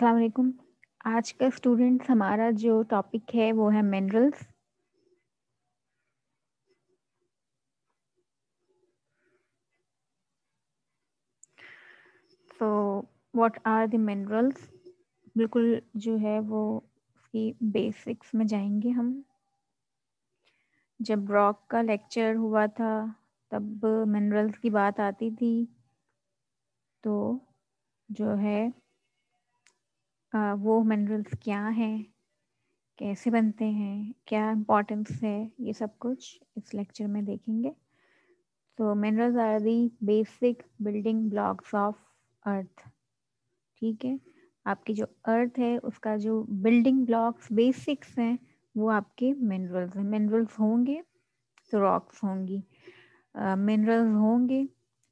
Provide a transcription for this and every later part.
अस्सलाम वालेकुम। आज का स्टूडेंट्स हमारा जो टॉपिक है वो है minerals. So what are the minerals? बिल्कुल जो है वो उसकी बेसिक्स में जाएंगे हम। जब रॉक का लेक्चर हुआ था तब मिनरल्स की बात आती थी। तो जो है वो मिनरल्स क्या हैं, कैसे बनते हैं, क्या इम्पोर्टेंस है, ये सब कुछ इस लेक्चर में देखेंगे। तो minerals are the basic building blocks of earth. ठीक है, आपकी जो अर्थ है उसका जो बिल्डिंग ब्लॉक्स बेसिक्स हैं वो आपके मिनरल्स हैं। मिनरल्स होंगे तो रॉक्स होंगी, मिनरल्स होंगे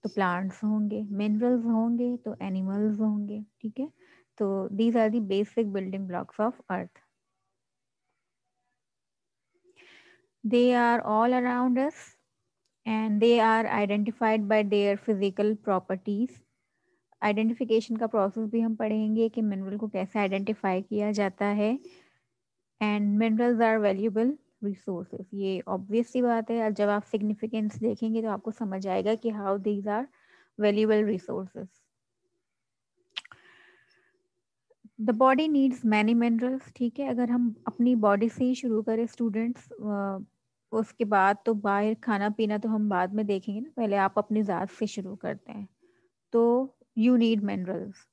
तो प्लांट्स होंगे, मिनरल्स होंगे तो एनिमल्स होंगे। ठीक है, तो these are the basic building blocks of earth. They are all around us and they are identified by their physical properties. Identification का प्रोसेस भी हम पढ़ेंगे कि मिनरल को कैसे आइडेंटिफाई किया जाता है। And minerals are valuable resources, ये ऑब्वियस सी बात है। जब आप सिग्निफिकेंस देखेंगे तो आपको समझ आएगा कि how these are valuable resources. The body needs many minerals. ठीक है, अगर हम अपनी बॉडी से ही शुरू करें स्टूडेंट्स, उसके बाद तो बाहर खाना पीना तो हम बाद में देखेंगे ना, पहले आप अपनी ज़ात से शुरू करते हैं। तो यू नीड मिनरल्स।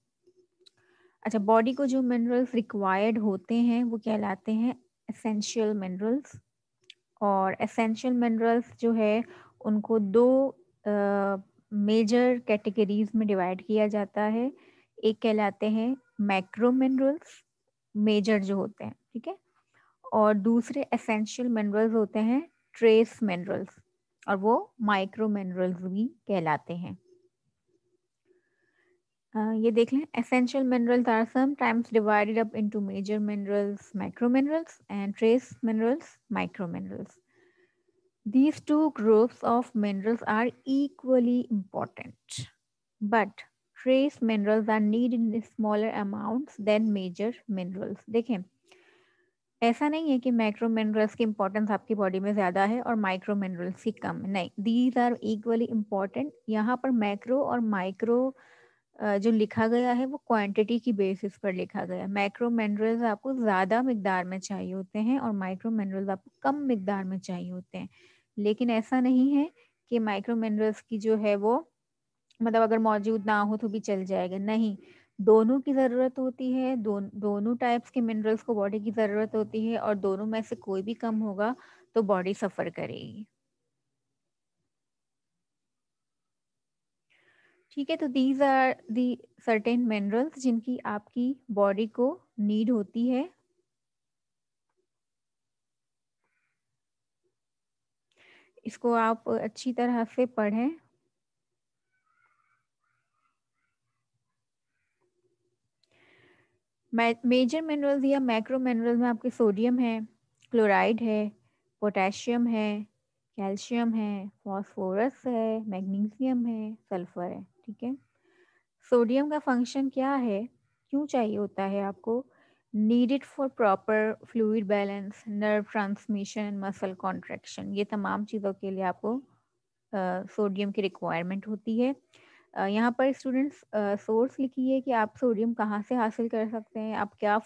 अच्छा, बॉडी को जो मिनरल्स रिक्वायर्ड होते हैं वो कहलाते हैं एसेंशियल मिनरल्स। और एसेंशियल मिनरल्स जो है उनको दो मेजर कैटेगरीज में डिवाइड किया जाता है। एक कहलाते हैं मैक्रो मिनरल्स, मेजर जो होते हैं, ठीक है, और दूसरे एसेंशियल मिनरल्स होते हैं ट्रेस मिनरल्स, और वो माइक्रो मिनरल्स भी कहलाते हैं। ये देख लें, essential minerals are sometimes divided up into major minerals, macro minerals, and trace minerals, micro minerals. These two groups of minerals are equally important, but trace minerals are needed in smaller amounts than major minerals. देखें, ऐसा नहीं है कि macro minerals की importance आपकी body में ज़्यादा है और माइक्रो मिनरल्स की कम। नहीं, दीज आर इक्वली इम्पॉर्टेंट। यहाँ पर मैक्रो और माइक्रो जो लिखा गया है वो क्वांटिटी की बेसिस पर लिखा गया है। मैक्रो मिनरल्स आपको ज़्यादा मिकदार में चाहिए होते हैं और माइक्रो मिनरल्स आपको कम मिकदार में चाहिए होते हैं। लेकिन ऐसा नहीं है कि माइक्रो मिनरल्स की जो है वो मतलब अगर मौजूद ना हो तो भी चल जाएगा, नहीं। दोनों की ज़रूरत होती है, दोनों टाइप्स के मिनरल्स को बॉडी की ज़रूरत होती है, और दोनों में से कोई भी कम होगा तो बॉडी सफ़र करेगी। ठीक है, तो these are the certain minerals जिनकी आपकी बॉडी को नीड होती है। इसको आप अच्छी तरह से पढ़ें। मेजर मिनरल्स या मैक्रो मिनरल्स में आपके सोडियम है, क्लोराइड है, पोटेशियम है, कैल्शियम है, फास्फोरस है, मैग्नीशियम है, सल्फर है। ठीक है, सोडियम का फंक्शन क्या है, क्यों चाहिए होता है आपको? Needed for proper fluid balance, nerve transmission, muscle contraction, ये तमाम चीज़ों के लिए आपको सोडियम की रिक्वायरमेंट होती है। यहाँ पर स्टूडेंट्स सोर्स लिखी है कि आप सोडियम कहाँ से हासिल कर सकते हैं, आप क्या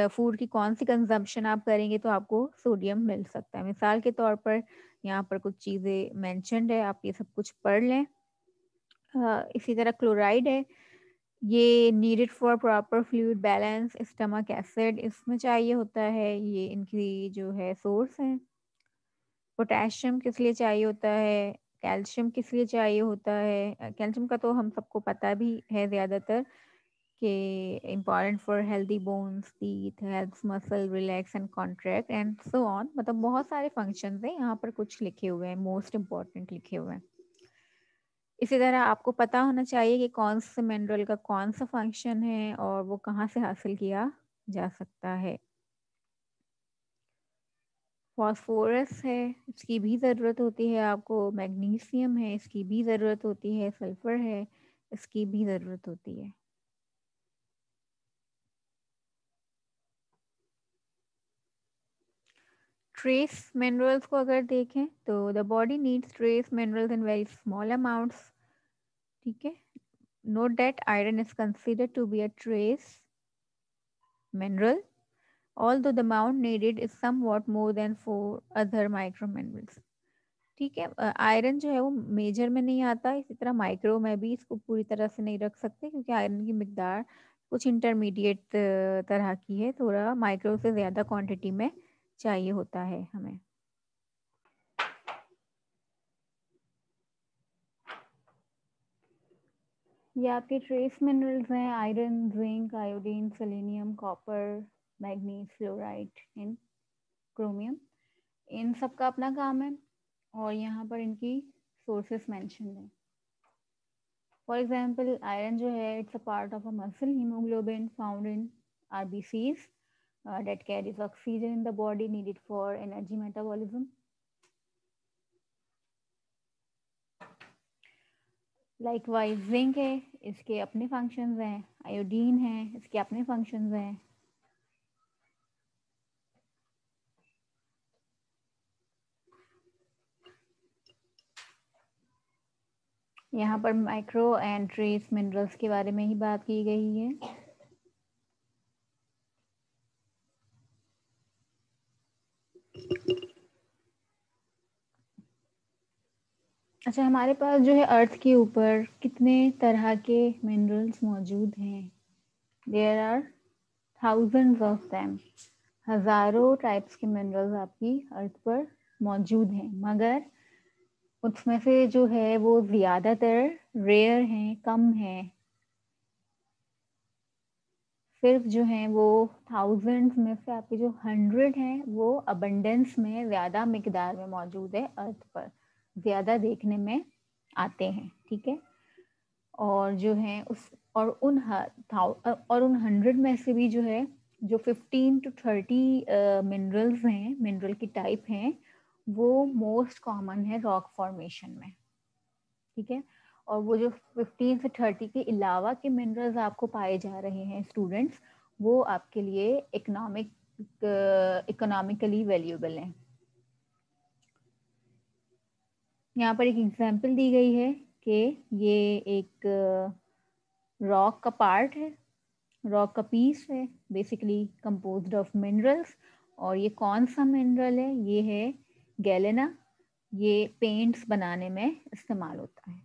फूड की कौन सी कंजम्पशन आप करेंगे तो आपको सोडियम मिल सकता है। मिसाल के तौर पर यहाँ पर कुछ चीज़ें मेंशन्ड है, आप ये सब कुछ पढ़ लें। इसी तरह क्लोराइड है, ये needed for proper fluid balance, stomach acid इसमें चाहिए होता है, ये इनकी जो है सोर्स है। पोटेशियम किस लिए चाहिए होता है, कैल्शियम किस लिए चाहिए होता है? कैल्शियम का तो हम सबको पता भी है ज़्यादातर कि important for healthy bones, teeth, helps muscle relax and contract and so on. मतलब बहुत सारे फंक्शंस हैं, यहाँ पर कुछ लिखे हुए हैं, मोस्ट इम्पॉर्टेंट लिखे हुए हैं। इसी तरह आपको पता होना चाहिए कि कौन से मिनरल का कौन सा फंक्शन है और वो कहाँ से हासिल किया जा सकता है। फॉस्फोरस है, इसकी भी ज़रूरत होती है आपको। मैग्नीशियम है, इसकी भी ज़रूरत होती है। सल्फर है, इसकी भी ज़रूरत होती है। ट्रेस मिनरल्स को अगर देखें तो the body needs trace minerals in very small amounts, ठीक है। Note that iron is considered to be a trace mineral although the amount needed is somewhat more than for other micro minerals, ठीक है। Iron जो है वो major में नहीं आता, इसी तरह माइक्रो में भी इसको पूरी तरह से नहीं रख सकते क्योंकि आयरन की मिकदार कुछ इंटरमीडिएट तरह की है, थोड़ा माइक्रो से ज़्यादा क्वांटिटी में चाहिए होता है हमें। ये आपके ट्रेस मिनरल्स हैं, iron, zinc, iodine, selenium, copper, manganese, fluoride and chromium. इन सब का अपना काम है और यहाँ पर इनकी सोर्सेस मेंशन है। फॉर एग्जांपल आयरन जो है it's a part of a muscle haemoglobin found in RBCs that carries oxygen in the body needed for energy metabolism. Likewise zinc है, इसके अपने फंक्शंस हैं। आयोडीन है, इसके अपने फंक्शंस हैं। यहाँ पर माइक्रो एंड ट्रेस मिनरल्स के बारे में ही बात की गई है। अच्छा, हमारे पास जो है अर्थ के ऊपर कितने तरह के मिनरल्स मौजूद हैं? There are thousands of them. हजारों टाइप्स के मिनरल्स आपकी अर्थ पर मौजूद हैं, मगर उसमें से जो है वो ज़्यादातर रेयर हैं, कम हैं। सिर्फ जो हैं वो थाउजेंड्स में से आपके जो 100 हैं वो अबंडेंस में, ज़्यादा मिकदार में मौजूद है अर्थ पर, ज़्यादा देखने में आते हैं, ठीक है। और जो है उस और उन 100 में से भी जो है जो 15 to 30 मिनरल्स हैं, मिनरल की टाइप हैं, वो मोस्ट कॉमन है रॉक फॉर्मेशन में, ठीक है। और वो जो 15 से 30 के अलावा के मिनरल्स आपको पाए जा रहे हैं स्टूडेंट्स, वो आपके लिए इकोनॉमिकली वैल्यूएबल हैं। यहाँ पर एक एग्जांपल दी गई है कि ये एक रॉक का पार्ट है, रॉक का पीस है, बेसिकली कंपोज्ड ऑफ मिनरल्स। और ये कौन सा मिनरल है? ये है गैलेना। ये पेंट्स बनाने में इस्तेमाल होता है,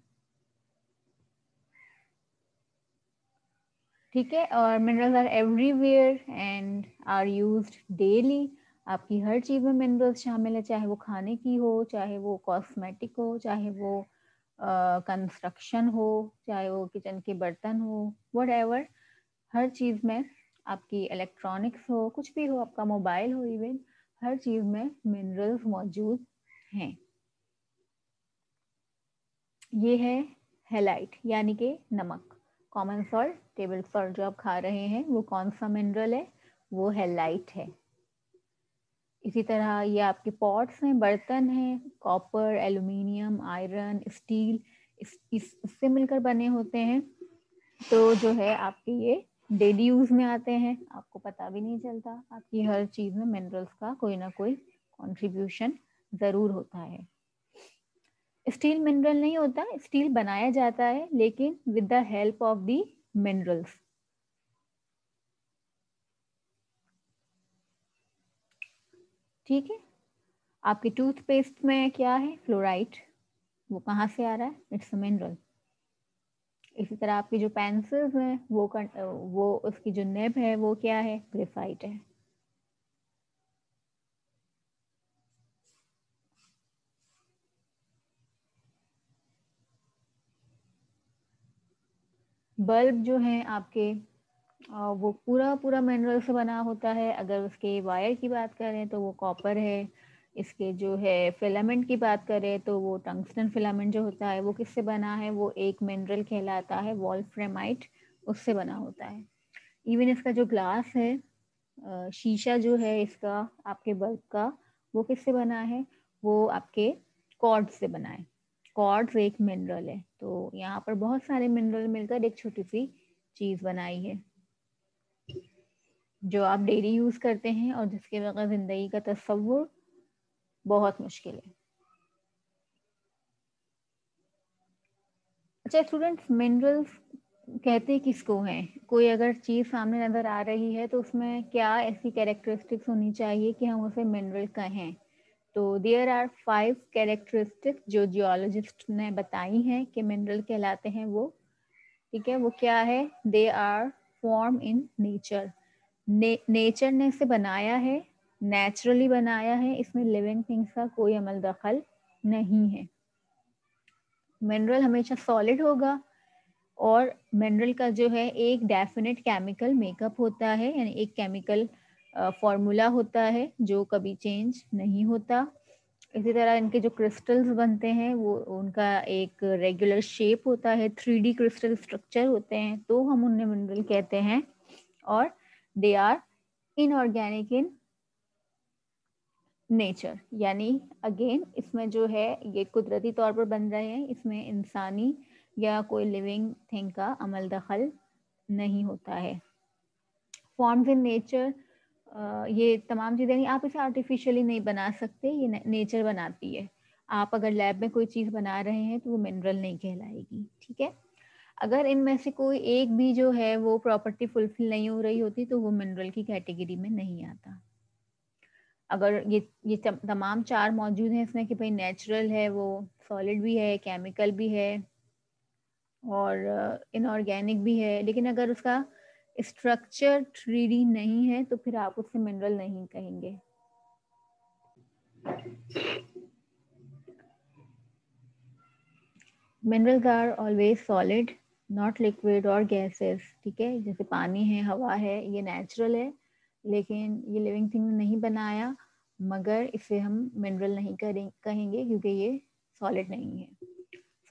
ठीक है। और minerals are everywhere and are used daily. आपकी हर चीज़ में मिनरल्स शामिल है, चाहे वो खाने की हो, चाहे वो कॉस्मेटिक हो, चाहे वो कंस्ट्रक्शन हो, चाहे वो किचन के बर्तन हो, व्हाटएवर। हर चीज़ में, आपकी इलेक्ट्रॉनिक्स हो, कुछ भी हो, आपका मोबाइल हो, इवन हर चीज़ में मिनरल्स मौजूद हैं। ये है हेलाइट यानी कि नमक। कॉमन सॉल्ट, टेबल सॉल्ट जो आप खा रहे हैं वो कौन सा मिनरल है? वो हेलाइट है। इसी तरह ये आपके पॉट्स हैं, बर्तन हैं, कॉपर, एल्यूमिनियम, आयरन, स्टील, इससे मिलकर बने होते हैं। तो जो है आपके ये डेली यूज में आते हैं, आपको पता भी नहीं चलता। आपकी हर चीज में मिनरल्स का कोई ना कोई कंट्रीब्यूशन जरूर होता है। स्टील मिनरल नहीं होता, स्टील बनाया जाता है लेकिन with the help of the minerals, ठीक है। आपके टूथपेस्ट में क्या है? फ्लोराइड। वो कहाँ से आ रहा है? It's a mineral. इसी तरह आपकी जो पेंसिल्स हैं वो उसकी जो निब है वो क्या है? ग्रेफाइट है। बल्ब जो है आपके वो पूरा पूरा मिनरल से बना होता है। अगर उसके वायर की बात करें तो वो कॉपर है। इसके जो है फिलामेंट की बात करें तो वो टंगस्टन फिलामेंट जो होता है वो किससे बना है? वो एक मिनरल कहलाता है वोल्फ्रेमाइट, उससे बना होता है। इवन इसका जो ग्लास है, शीशा जो है इसका आपके बल्ब का, वो किससे बना है? वो आपके कॉर्ड से बना है। कॉर्ड्स एक मिनरल है। तो यहाँ पर बहुत सारे मिनरल मिलकर एक छोटी सी चीज़ बनाई है जो आप डेली यूज़ करते हैं और जिसके बगैर ज़िंदगी का तस्वुर बहुत मुश्किल है। अच्छा स्टूडेंट्स, मिनरल्स कहते किसको हैं? कोई अगर चीज़ सामने नज़र आ रही है तो उसमें क्या ऐसी कैरेक्टरिस्टिक्स होनी चाहिए कि हम उसे मिनरल कहें? तो देयर आर 5 कैरेक्टरिस्टिक्स जो जियोलॉजिस्ट ने बताई हैं कि मिनरल कहलाते हैं वो। ठीक है, वो क्या है? They are form in nature, nature ने इसे बनाया है, नेचुरली बनाया है, इसमें लिविंग थिंग्स का कोई अमल दखल नहीं है। मिनरल हमेशा सॉलिड होगा और मिनरल का जो है एक डेफिनेट केमिकल मेकअप होता है, यानी एक केमिकल फॉर्मूला होता है जो कभी चेंज नहीं होता। इसी तरह इनके जो क्रिस्टल्स बनते हैं वो उनका एक रेगुलर शेप होता है, 3D क्रिस्टल स्ट्रक्चर होते हैं, तो हम उन्हें मिनरल कहते हैं। और they are inorganic in nature, यानी अगेन इसमें जो है ये कुदरती तौर पर बन रहे हैं, इसमें इंसानी या कोई लिविंग थिंग का अमल दखल नहीं होता है। फॉर्म्स इन नेचर, ये तमाम चीज़ें नहीं, आप इसे आर्टिफिशियली नहीं बना सकते, ये नेचर बनाती है। आप अगर लैब में कोई चीज़ बना रहे हैं तो वो मिनरल नहीं कहलाएगी। ठीक है, अगर इनमें से कोई एक भी जो है वो प्रॉपर्टी फुलफिल नहीं हो रही होती तो वो मिनरल की कैटेगरी में नहीं आता। अगर ये तमाम 4 मौजूद हैं इसमें कि भाई नेचुरल है, वो सॉलिड भी है, केमिकल भी है और इनऑर्गेनिक भी है, लेकिन अगर उसका स्ट्रक्चर 3D नहीं है तो फिर आप उसे मिनरल नहीं कहेंगे। Minerals are always solid, not liquid or gases. ठीक है, जैसे पानी है, हवा है, ये नेचुरल है लेकिन ये लिविंग थिंग ने नहीं बनाया, मगर इसे हम मिनरल नहीं कहेंगे क्योंकि ये सॉलिड नहीं है।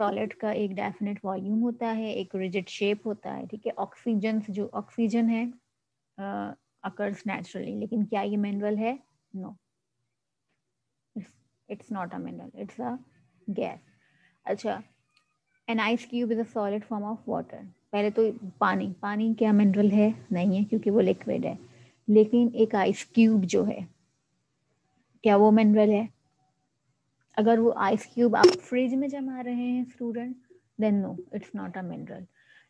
सॉलिड का एक डेफिनेट वॉल्यूम होता है, एक रिजिड शेप होता है। ठीक है, जो ऑक्सीजन है अकर्स नेचुरली, लेकिन क्या ये मिनरल है? No, it's not a mineral, it's a gas. अच्छा, an ice cube is a solid form of water. पहले तो पानी क्या मिनरल है? नहीं है क्योंकि वो लिक्विड है, लेकिन एक आइस क्यूब जो है क्या वो मिनरल है? अगर वो आइस क्यूब आप फ्रिज में जमा रहे हैं student, then no, it's not a mineral.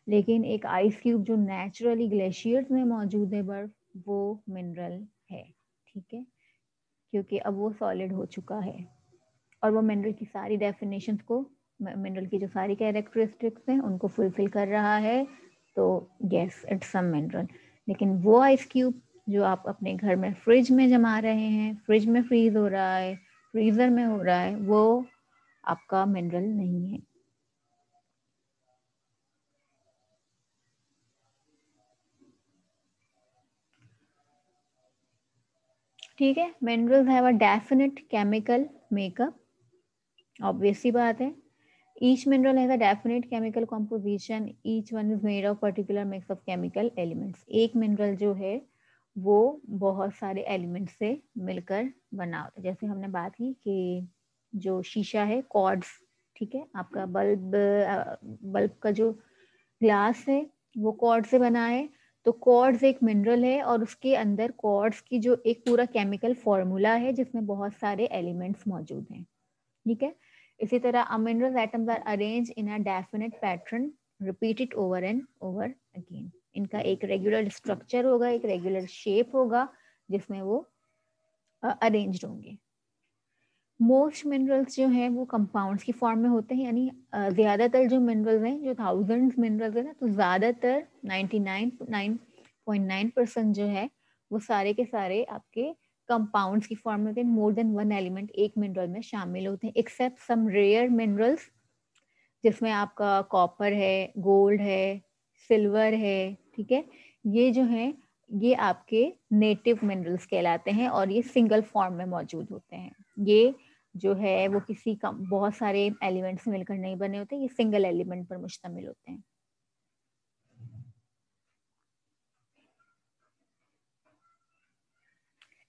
लेकिन एक आइस क्यूब जो नेचुरली ग्लेशियर्स में मौजूद है बर्फ, वो मिनरल है। ठीक है, क्योंकि अब वो सॉलिड हो चुका है और वो मिनरल की सारी डेफिनेशंस को, मिनरल की जो सारी कैरेक्टरिस्टिक्स हैं उनको फुलफिल कर रहा है, तो यस इट्स अ मिनरल। लेकिन वो आइस क्यूब जो आप अपने घर में फ्रिज में जमा रहे हैं, फ्रिज में फ्रीज हो रहा है, फ्रीजर में हो रहा है, वो आपका मिनरल नहीं है। ठीक है, minerals have a definite chemical makeup, obvious सी बात है। Each mineral has a definite chemical composition. Each one is made of particular mix of chemical elements. एक मिनरल जो है वो बहुत सारे एलिमेंट से मिलकर बना होता है। जैसे हमने बात की कि जो शीशा है, कॉर्ड्स, ठीक है, आपका बल्ब का जो ग्लास है वो कॉर्ड से बना है, तो कॉर्ड्स एक मिनरल है और उसके अंदर कॉर्ड्स की जो एक पूरा केमिकल फॉर्मूला है जिसमें बहुत सारे एलिमेंट्स मौजूद हैं। ठीक है, इसी तरह minerals atoms are arrange in a definite pattern, repeated over and over again. इनका एक रेगुलर स्ट्रक्चर होगा, एक रेगुलर शेप होगा जिसमें वो अरेंज्ड होंगे। मोस्ट मिनरल्स जो हैं वो कंपाउंड्स की फॉर्म में होते हैं, यानी ज़्यादातर जो मिनरल्स हैं, जो थाउजेंड्स मिनरल्स हैं ना, तो ज़्यादातर 99.9% जो है वो सारे के सारे आपके कंपाउंड्स की फॉर्म में होते हैं। मोर देन वन एलिमेंट एक मिनरल में शामिल होते हैं, एक्सेप्ट सम रेयर मिनरल्स जिसमें आपका कॉपर है, गोल्ड है, सिल्वर है। ठीक है, ये जो है ये आपके नेटिव मिनरल्स कहलाते हैं और ये सिंगल फॉर्म में मौजूद होते हैं। ये जो है वो किसी का बहुत सारे एलिमेंट से मिलकर नहीं बने होते, ये सिंगल एलिमेंट पर मुश्तमिल होते हैं।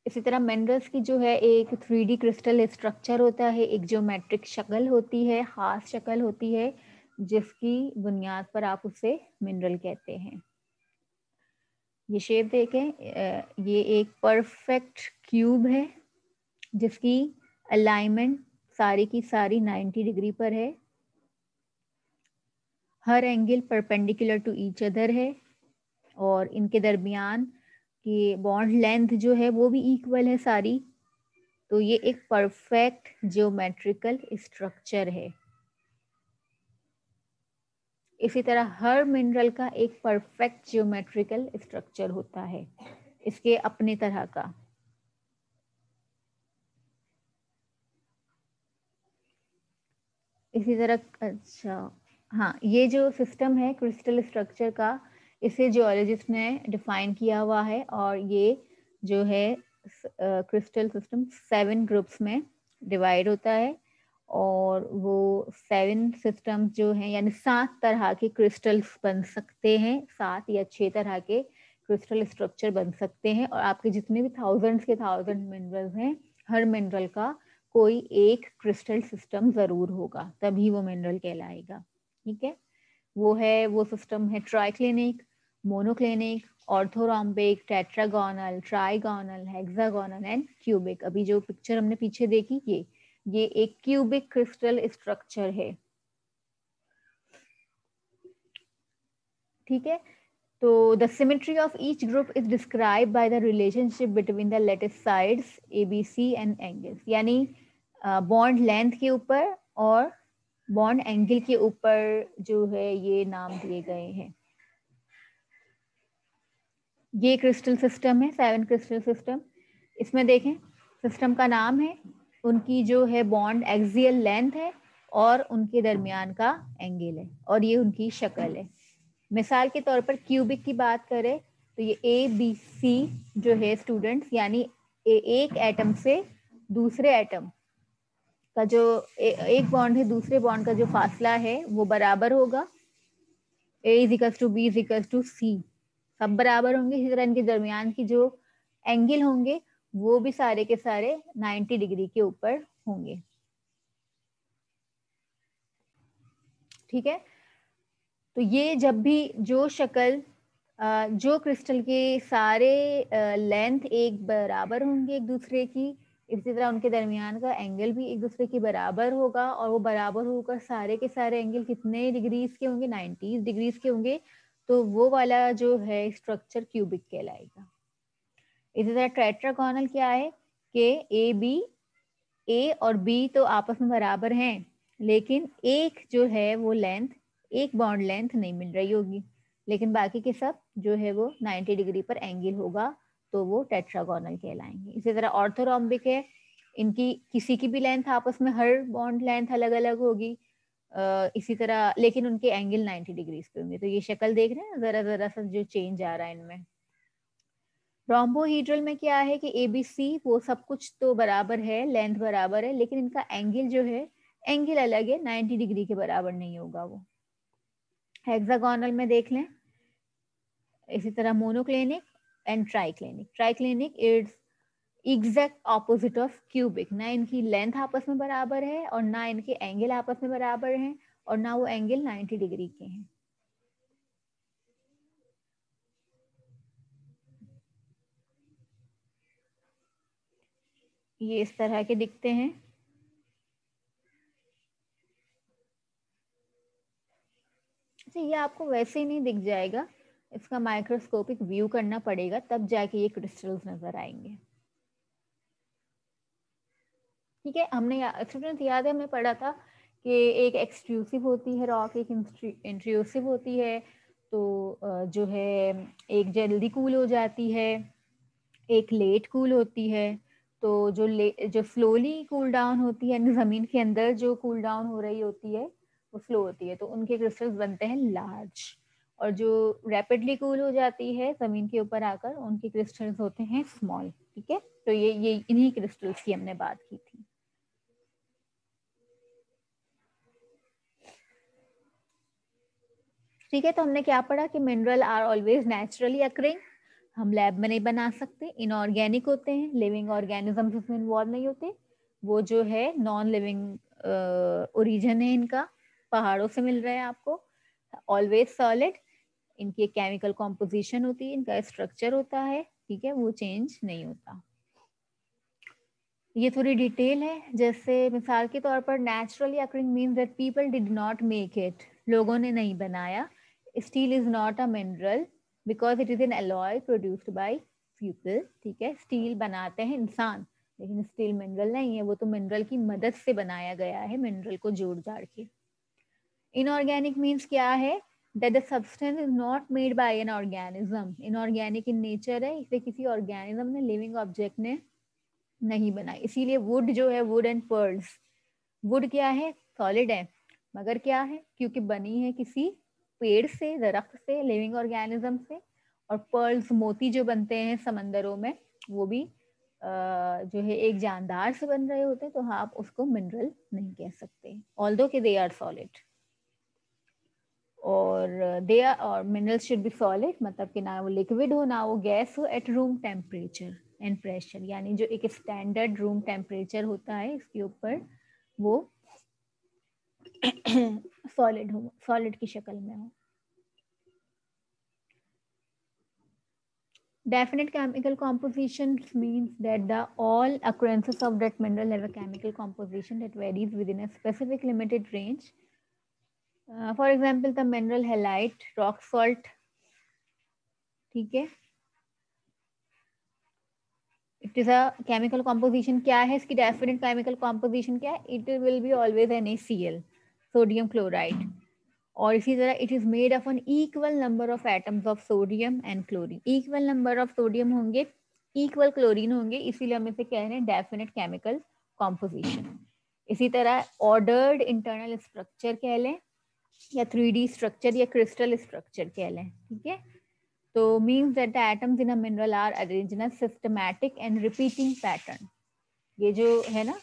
इसी तरह मिनरल्स की जो है एक 3D क्रिस्टल स्ट्रक्चर होता है, एक ज्योमेट्रिक शक्ल होती है, खास शक्ल होती है जिसकी बुनियाद पर आप उसे मिनरल कहते हैं। ये शेप देखें, ये एक परफेक्ट क्यूब है जिसकी अलाइनमेंट सारी की सारी 90 डिग्री पर है, हर angle perpendicular to each other है, और इनके दरमियान की बॉन्ड लेंथ जो है वो भी इक्वल है सारी। तो ये एक परफेक्ट ज्योमेट्रिकल स्ट्रक्चर है। इसी तरह हर मिनरल का एक परफेक्ट ज्योमेट्रिकल स्ट्रक्चर होता है, इसके अपने तरह का। इसी तरह, अच्छा हाँ, ये जो सिस्टम है क्रिस्टल स्ट्रक्चर का, इसे जियोलॉजिस्ट ने डिफाइन किया हुआ है, और ये जो है क्रिस्टल सिस्टम 7 ग्रुप्स में डिवाइड होता है, और वो 7 सिस्टम्स जो हैं, यानी 7 तरह के क्रिस्टल्स बन सकते हैं, 7 या 6 तरह के क्रिस्टल स्ट्रक्चर बन सकते हैं। और आपके जितने भी थाउजेंड्स के थाउजेंड मिनरल्स हैं, हर मिनरल का कोई एक क्रिस्टल सिस्टम जरूर होगा, तभी वो मिनरल कहलाएगा। ठीक है, वो सिस्टम है triclinic, monoclinic, orthorhombic, tetragonal, trigonal, hexagonal and cubic. अभी जो पिक्चर हमने पीछे देखी, ये एक क्यूबिक क्रिस्टल स्ट्रक्चर है। ठीक है, तो the symmetry of each group is describe by the relationship between the latest sides ABC and angles, यानी बॉन्ड लेंथ के ऊपर और बॉन्ड एंगल के ऊपर जो है ये नाम दिए गए हैं। ये क्रिस्टल सिस्टम है, 7 क्रिस्टल सिस्टम। इसमें देखें, सिस्टम का नाम है, उनकी जो है बॉन्ड एक्सियल लेंथ है, और उनके दरमियान का एंगल है, और ये उनकी शक्ल है। मिसाल के तौर पर क्यूबिक की बात करें तो ये ABC जो है स्टूडेंट्स, यानी एक एटम से दूसरे एटम का जो एक बॉन्ड है, दूसरे बॉन्ड का जो फासला है वो बराबर होगा। A is equals to B is equals to C, सब बराबर होंगे। इसी तरह इनके दरमियान की जो एंगल होंगे वो भी सारे के सारे 90 डिग्री के ऊपर होंगे। ठीक है, तो ये जब भी जो शक्ल जो क्रिस्टल के सारे लेंथ एक बराबर होंगे एक दूसरे की, इसी तरह उनके दरमियान का एंगल भी एक दूसरे के बराबर होगा, और वो बराबर होकर सारे के सारे एंगल कितने डिग्रीज के होंगे, 90 डिग्रीज के होंगे। तो वो वाला जो है स्ट्रक्चर क्यूबिक कहलाएगा। इसी तरह टेट्रागोनल क्या है कि ए और बी तो आपस में बराबर हैं, लेकिन एक जो है वो लेंथ, एक बॉन्ड लेंथ नहीं मिल रही होगी, लेकिन बाकी के सब जो है वो 90 डिग्री पर एंगल होगा, तो वो टेट्रागोनल कहलाएंगे। इसी तरह ऑर्थोरोम्बिक है, इनकी किसी की भी लेंथ आपस में हर बॉन्ड लेंथ अलग अलग होगी, इसी तरह लेकिन उनके एंगल 90 डिग्री पे होंगे। तो ये शक्ल देख रहे हैं, जरा जरा सा जो चेंज आ रहा है इनमें। रोम्बोहीड्रल में क्या है कि ABC वो सब कुछ तो बराबर है, लेंथ बराबर है, लेकिन इनका एंगल जो है, एंगल अलग है, 90 डिग्री के बराबर नहीं होगा वो। हेक्सागोनल में देख लें, इसी तरह monoclinic and triclinic. Triclinic is exact opposite of cubic, ना इनकी लेंथ आपस में बराबर है, और ना इनके एंगल आपस में बराबर हैं, और ना वो एंगल 90 डिग्री के हैं। ये इस तरह के दिखते हैं। अच्छा, ये आपको वैसे ही नहीं दिख जाएगा, इसका माइक्रोस्कोपिक व्यू करना पड़ेगा, तब जाके ये क्रिस्टल्स नजर आएंगे। ठीक है, हमने स्टूडेंट याद है, हमने पढ़ा था कि एक एक्सट्रूसिव होती है रॉक, एक इंट्रूसिव होती है। तो जो है एक जल्दी कूल हो जाती है, एक लेट कूल होती है। तो जो स्लोली कूल डाउन होती है, यानी जमीन के अंदर जो कूल डाउन हो रही होती है वो स्लो होती है, तो उनके क्रिस्टल्स बनते हैं लार्ज। और जो रैपिडली कूल हो जाती है जमीन के ऊपर आकर, उनके क्रिस्टल्स होते हैं स्मॉल। ठीक है, तो ये इन्हीं क्रिस्टल्स की हमने बात की थी। ठीक है, तो हमने क्या पढ़ा कि mineral are always naturally occurring, हम लैब में नहीं बना सकते, इनऑर्गेनिक होते हैं, लिविंग ऑर्गेनिजम्स उसमें इन्वॉल्व नहीं होते, वो जो है नॉन लिविंग ओरिजिन है इनका, पहाड़ों से मिल रहा है आपको। ऑलवेज सॉलिड, इनकी एक केमिकल कॉम्पोजिशन होती है, इनका स्ट्रक्चर होता है, ठीक है, वो चेंज नहीं होता। ये थोड़ी डिटेल है, जैसे मिसाल के तौर पर naturally occurring means that people did not make it, लोगों ने नहीं बनाया। Steel is not a mineral because it is an alloy produced by people. ठीक है, स्टील बनाते हैं इंसान, लेकिन स्टील मिनरल नहीं है, वो तो मिनरल की मदद से बनाया गया है, मिनरल को जोड़ जाड़ के। इनऑर्गेनिक मीन्स क्या है, that the substance is not made by an organism, inorganic in nature है, इसे किसी ऑर्गेनिज्म ने, लिविंग ऑब्जेक्ट ने नहीं बनाई। इसीलिए वुड जो है, वुड एंड पर्ल्स, वुड क्या है, सॉलिड है, मगर क्या है, क्योंकि बनी है किसी पेड़ से, दरख्त से, लिविंग ऑर्गेनिज्म से। और पर्ल्स, मोती जो बनते हैं समंदरों में, वो भी जो है एक जानदार से बन रहे होते हैं, तो हाँ, आप उसको मिनरल नहीं कह सकते, ऑल्दो कि दे आर सॉलिड। और दे आर, और मिनरल्स शुड बी सॉलिड, मतलब कि ना वो लिक्विड हो ना वो गैस हो, at room temperature and pressure, यानी जो एक स्टैंडर्ड रूम टेम्परेचर होता है इसके ऊपर, वो सॉलिड हो, सॉलिड की शक्ल में हो। Definite chemical composition means that the all occurrences of that mineral have a chemical composition that varies within a specific limited range. For example, the mineral halite, rock salt, ठीक है, it is a chemical composition. क्या है इसकी definite chemical composition, क्या है, it will be always NaCl, sodium chloride. और इसी तरह it is made of an equal number of atoms of sodium and chlorine, equal number of sodium होंगे, equal chlorine होंगे, इसीलिए हम इसे कह रहे हैं डेफिनेट केमिकल कॉम्पोजिशन। इसी तरह ऑर्डर्ड इंटरनल स्ट्रक्चर कह लें, या 3D स्ट्रक्चर, या क्रिस्टल स्ट्रक्चर कह लें। ठीक है, तो means that the atoms in a mineral are arranged in a systematic and repeating pattern। ये जो है ना,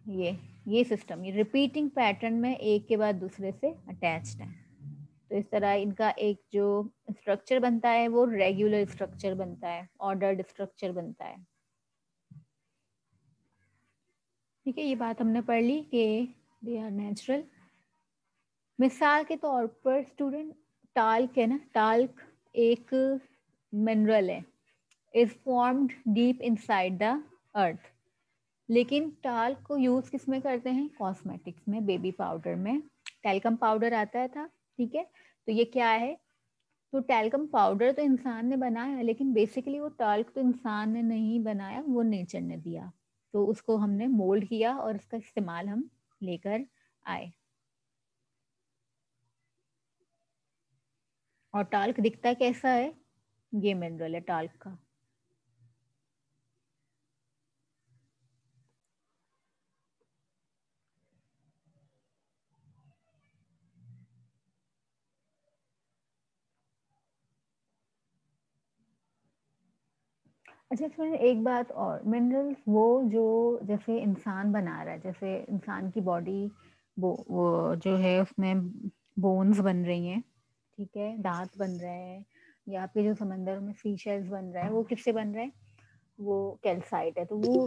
ये सिस्टम, ये रिपीटिंग पैटर्न में एक के बाद दूसरे से अटैच्ड है। तो इस तरह इनका एक जो स्ट्रक्चर बनता है वो रेगुलर स्ट्रक्चर बनता है, ऑर्डर्ड स्ट्रक्चर बनता है। ठीक है, ये बात हमने पढ़ ली कि दे आर नेचुरल। मिसाल के तौर पर स्टूडेंट, टाल्क है ना, टाल्क एक मिनरल है, is formed deep inside the earth. लेकिन टाल्क को यूज किस में करते हैं, कॉस्मेटिक्स में, बेबी पाउडर में, टैल्कम पाउडर आता है था। ठीक है, तो ये क्या है, तो टैल्कम पाउडर तो इंसान ने बनाया, लेकिन बेसिकली वो टाल्क तो इंसान ने नहीं बनाया, वो नेचर ने दिया, तो उसको हमने मोल्ड किया और उसका इस्तेमाल हम लेकर आए। और टाल्क दिखता कैसा है, ये मिनरल है टाल्क का। अच्छा, इसमें एक बात और, मिनरल्स वो जो जैसे इंसान बना रहा है, जैसे इंसान की बॉडी, वो जो है उसमें बोन्स बन रही हैं, ठीक है, दांत बन रहे हैं, या आपके जो समंदर में सी शेल्स बन रहा है, वो किससे बन रहा है, वो कैल्साइट है, तो वो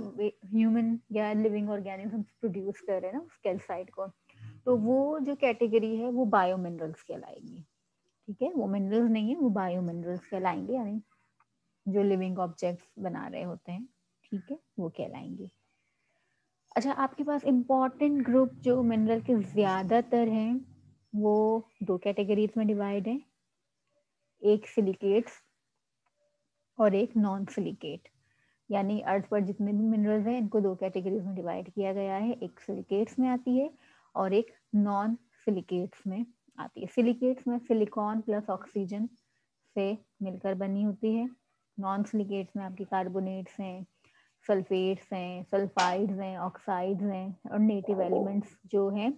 ह्यूमन या लिविंग ऑर्गेनिज्म प्रोड्यूस कर रहे हैं ना उस कैल्साइट को, तो वो जो कैटेगरी है वो बायो मिनरल्स कहलाएगी। ठीक है, वो मिनरल्स नहीं है, वो बायो मिनरल्स कहलाएंगे, यानी जो लिविंग ऑब्जेक्ट्स बना रहे होते हैं, ठीक है, वो कहलाएंगे। अच्छा, आपके पास इंपॉर्टेंट ग्रुप जो मिनरल के ज्यादातर हैं, वो दो कैटेगरीज में डिवाइड है, एक सिलिकेट्स और एक नॉन सिलिकेट। यानी अर्थ पर जितने भी मिनरल्स हैं इनको दो कैटेगरीज में डिवाइड किया गया है, एक सिलिकेट्स में आती है और एक नॉन सिलिकेट्स में आती है। सिलिकेट्स में सिलिकॉन प्लस ऑक्सीजन से मिलकर बनी होती है, नॉन सिलिकेट्स में आपकी कार्बोनेट्स हैं, सल्फेट्स हैं, सल्फाइड्स हैं, ऑक्साइड्स हैं, और नेटिव एलिमेंट्स जो हैं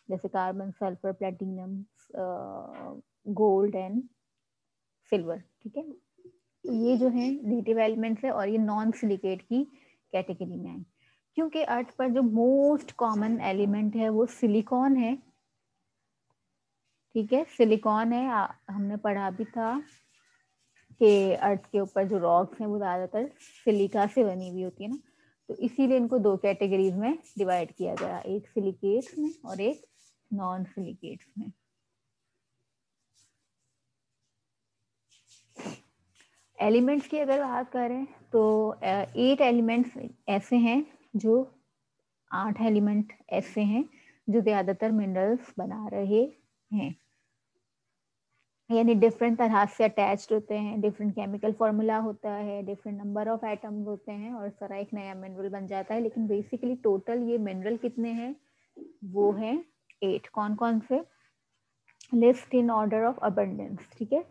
जैसे carbon, sulphur, platinum, gold and silver. ठीक है, तो ये जो है नेटिव एलिमेंट्स है और ये नॉन सिलिकेट की कैटेगरी में है, क्योंकि अर्थ पर जो मोस्ट कॉमन एलिमेंट है वो सिलिकॉन है। ठीक है, सिलिकॉन है, हमने पढ़ा भी था कि अर्थ के ऊपर जो रॉक्स हैं वो ज़्यादातर सिलिका से बनी हुई होती है ना, तो इसीलिए इनको दो कैटेगरीज में डिवाइड किया गया, एक सिलिकेट्स में और एक नॉन सिलिकेट्स में। एलिमेंट्स की अगर बात करें तो 8 एलिमेंट्स ऐसे हैं जो 8 एलिमेंट ऐसे हैं जो ज़्यादातर मिनरल्स बना रहे हैं, यानी डिफरेंट तरह से अटैच्ड होते हैं, डिफरेंट केमिकल फार्मूला होता है, डिफरेंट नंबर ऑफ एटम्स होते हैं और इस तरह एक नया मिनरल बन जाता है। लेकिन बेसिकली टोटल ये मिनरल कितने हैं, वो हैं 8। कौन कौन से, list in order of abundance, ठीक है।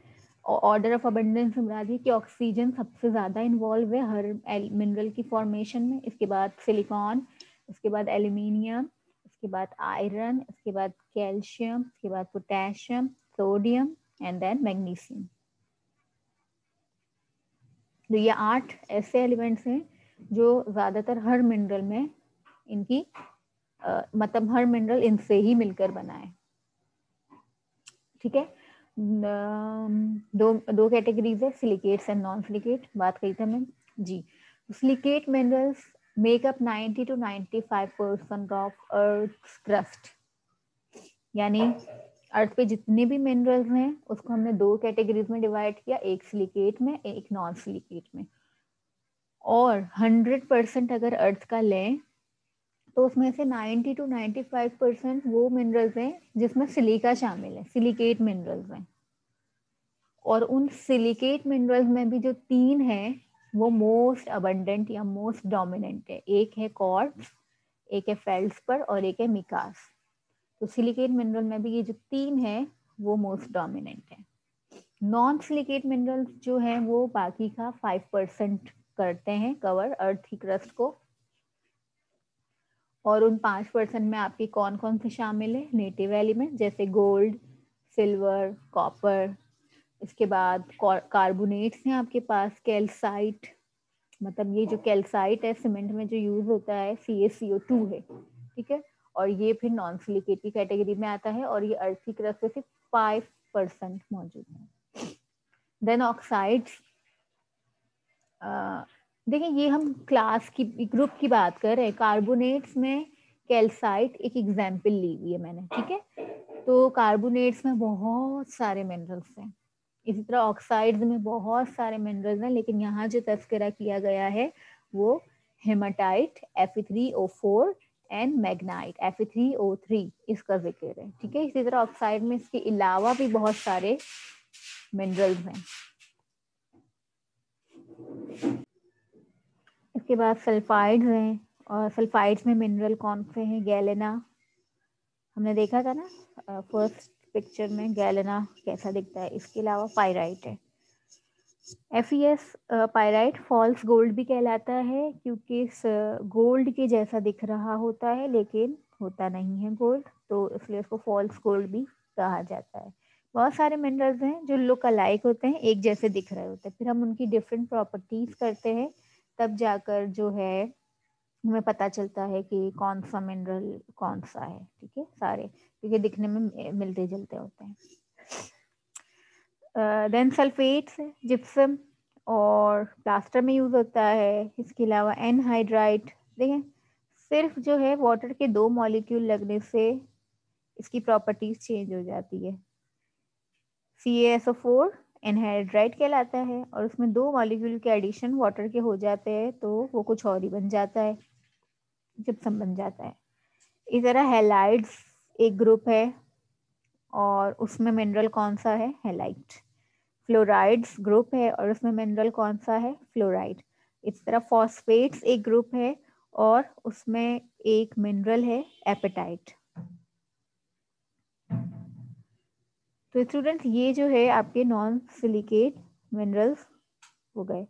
ऑर्डर ऑफ अबंडेंस में बता दी कि ऑक्सीजन सबसे ज़्यादा इन्वॉल्व है हर मिनरल की फॉर्मेशन में, इसके बाद सिलिकॉन, इसके बाद एल्यूमिनियम, इसके बाद आयरन, इसके बाद कैल्शियम, इसके बाद potassium, sodium and then magnesium. तो ये 8 ऐसे एलिमेंट्स हैं जो ज़्यादातर हर मिनरल में इनकी मतलब हर मिनरल इनसे ही मिलकर बना है, ठीक है। दो कैटेगरीज है, सिलिकेट्स एंड नॉन सिलिकेट, बात कही थी मैं जी। Silicate minerals make up 90 to 95% of earth crust, यानी अर्थ पे जितने भी मिनरल्स हैं उसको हमने 2 कैटेगरीज में डिवाइड किया, एक सिलिकेट में, एक नॉन सिलिकेट में। और 100% अगर अर्थ का लें तो उसमें से 90 to 95% वो मिनरल्स हैं जिसमें सिलिका शामिल है, सिलिकेट मिनरल्स हैं। और उन सिलिकेट मिनरल्स में भी जो 3 हैं वो मोस्ट अबंडेंट या मोस्ट डोमिनेंट है, एक है क्वार्ट्ज, एक है फेल्ड्सपर और एक है मिकास। तो सिलिकेट मिनरल में भी ये जो 3 है वो मोस्ट डोमिनेंट है। नॉन सिलिकेट मिनरल्स जो है वो बाकी का 5% करते हैं कवर अर्थ की क्रस्ट को। और उन 5% में आपकी कौन कौन से शामिल है, नेटिव एलिमेंट जैसे गोल्ड, सिल्वर, कॉपर, इसके बाद कार्बोनेट्स हैं आपके पास, कैल्साइट, मतलब ये जो कैल्साइट है सीमेंट में जो यूज होता है CaCO2 है, ठीक है। और ये फिर नॉन सिलिकेट की कैटेगरी में आता है और ये अर्थ की क्रस्ट पे सिर्फ 5% मौजूद है। देन ऑक्साइड्स, देखिए ये हम क्लास की ग्रुप की बात कर रहे हैं, कार्बोनेट्स में कैल्साइट एक एग्जाम्पल ली हुई है मैंने, ठीक है। तो कार्बोनेट्स में बहुत सारे मिनरल्स हैं, इसी तरह ऑक्साइड्स में बहुत सारे मिनरल्स हैं, लेकिन यहाँ जो तस्करा किया गया है वो haematite, Fe3O4 and Magnite Fe3O3 इसका जिक्र है, ठीक है। इसी तरह ऑक्साइड में इसके अलावा भी बहुत सारे मिनरल्स हैं। इसके बाद सल्फाइड्स हैं, और सल्फाइड्स में मिनरल कौन से हैं, गैलेना, हमने देखा था ना फर्स्ट पिक्चर में गैलेना कैसा दिखता है। इसके अलावा पायराइट है, FeS पायराइट फॉल्स गोल्ड भी कहलाता है क्योंकि गोल्ड के जैसा दिख रहा होता है लेकिन होता नहीं है गोल्ड, तो इसलिए उसको फॉल्स गोल्ड भी कहा जाता है। बहुत सारे मिनरल्स हैं जो लुक अलाइक होते हैं, एक जैसे दिख रहे होते हैं, फिर हम उनकी डिफरेंट प्रॉपर्टीज करते हैं, तब जाकर जो है हमें पता चलता है कि कौन सा मिनरल कौन सा है, ठीक है, सारे क्योंकि दिखने में मिलते जुलते होते हैं। देन सल्फेट्स, जिप्सम और प्लास्टर में यूज होता है। इसके अलावा एनहाइड्राइट, देखें सिर्फ जो है वाटर के 2 मॉलिक्यूल लगने से इसकी प्रॉपर्टीज चेंज हो जाती है। CaSO4 एनहाइड्राइट कहलाता है और उसमें 2 मॉलिक्यूल के एडिशन वाटर के हो जाते हैं तो वो कुछ और ही बन जाता है, जिप्सम बन जाता है। इस तरह हैलाइड्स एक ग्रुप है और उसमें मिनरल कौन सा है, हैलाइट। फ्लोराइड्स ग्रुप है और उसमें मिनरल कौन सा है, फ्लोराइड। इस तरह फॉस्फेट्स एक ग्रुप है और उसमें एक मिनरल है, एपेटाइट। तो स्टूडेंट्स ये जो है आपके नॉन सिलिकेट मिनरल्स हो गए।